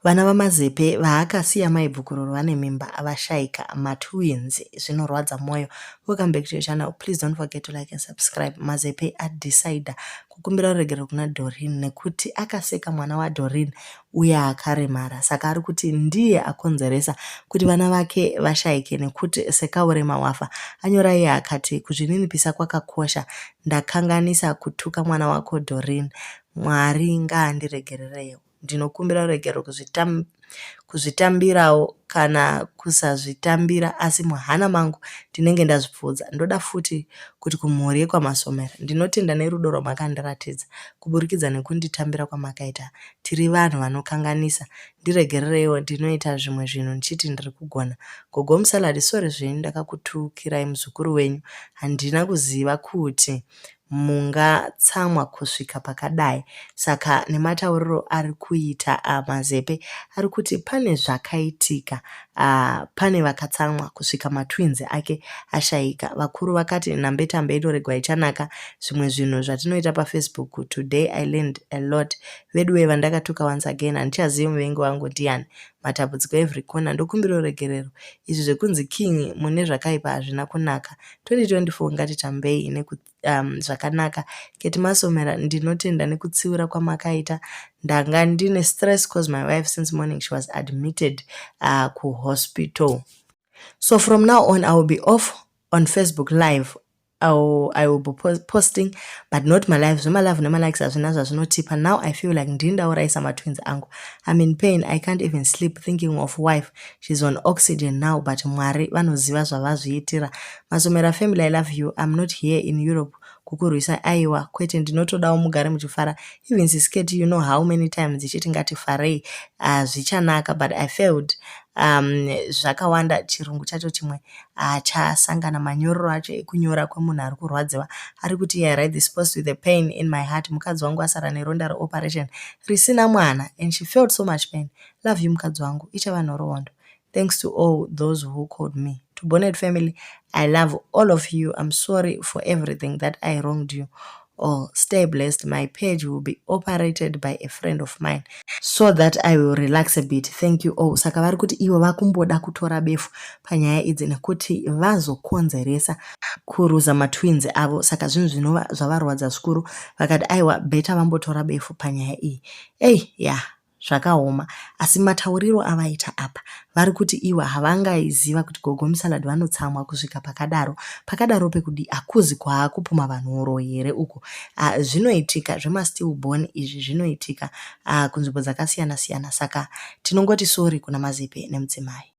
Vana vaMazepe vaakasiya Mai Bvukururu vane mimba avashaika matwins. Zvinorwadza mwoyo. Welcome back to your channel. Please don't forget to like and subscribe. Mazepe adecida kukumbira uregero kuna Doreen nekuti akaseka mwana waDoreen uye akaremara. Saka ari kuti ndiye akonzeresa kuti vana vake vashaike nekuti sekaurema wafa. Anyora iye akati kuzvininipisa kwakakosha. Ndakanganisa kutuka mwana wako Doreen. Mwari ngaandiregererewo. Ndinokumbira uregero kuzvitambirawo kana kusazvitambira, asi muhana mangu ndinenge ndazvipfudza. Ndoda futi kuti kumhuri yekwaMasomera ndinotenda nerudo rwamakandiratidza kuburikidza nekunditambira kwamakaita. Tiri vanhu vanokanganisa. Ndiregerereiwo, ndinoita zvimwe zvinhu ndichiti ndiri kugona. Gogo musaladi, sori zvenyu ndakakutukirai muzukuru wenyu. Handina kuziva kuti mungatsamwa kusvika pakadai. Saka nematauriro ari kuita Mazepe ari kuti pane zvakaitika, pane vakatsamwa kusvika matwins ake ashaika. Vakuru vakati nambetambe inoregwa ichanaka. Zvimwe zvinhu zvatinoita paFacebook, today I learned a lot. Vedu vandakatuka once again, handichazivi muvengi wangu ndiani. Matambudziko every corner. Ndokumbira uregerero. Izvi zvekunzi king mune zvakaipa hazvina kunaka. 2024 ngatitambei zvakanaka. Kettymasomera ndinotenda nekutsiura kwamakaita. Ndanga ndine stress because my wife since morning she was admitted kuhospital. So from now on I will be off on Facebook live. I will be posting, but not my lives. My life, my likes, zvinotipa. Now I feel like ndindauraisa matwins angu. I'm in pain. I can't even sleep thinking of wife. She's on oxygen now, but mwari vanoziva zvavazviitira. Masomera family, I love you. I'm not here in Europe kukurwisa aiwa kwete ndinotodawo mugare muchifara. Even sisketi, you know how many times ichiti ngatifarei zvichanaka, but I failed. Zvakawanda chirungu chacho chimwe chasangana manyororo acho ekunyora kwemunhu ari kurwadziwa ari kuti I write this post with the pain in my heart. Mukadzi wangu asara neronda reoperation risina mwana and she felt so much pain. Love you mukadzi wangu, ichava nhoroondo. Thanks to all those who called me. To Bonnet family, I love all of you. I'm sorry for everything that I wronged you. Oh, stay blessed. My page will be operated by a friend of mine so that I will relax a bit. Thank you all. Saka vari kuti ivo vakumboda kutora befu panyaya idzi nekuti vazokonzeresa kuruza matwins avo. Saka zvinhu zvinova zvavarwadza zvikuru. Vakati aiwa beta vambotora befu panyaya iyi. Yeah. Zvakaoma, asi matauriro avaita apa vari kuti iwa havangaiziva kuti gogo musaladi vanotsamwa kusvika pakadaro pekudi akuzi kwaakupuma vanhu uroyi here uko. Zvinoitika zvemastillborn izvi zvinoitika kunzvimbo dzakasiyana siyana. Saka tinongoti sori kuna Mazepe nemudzimai.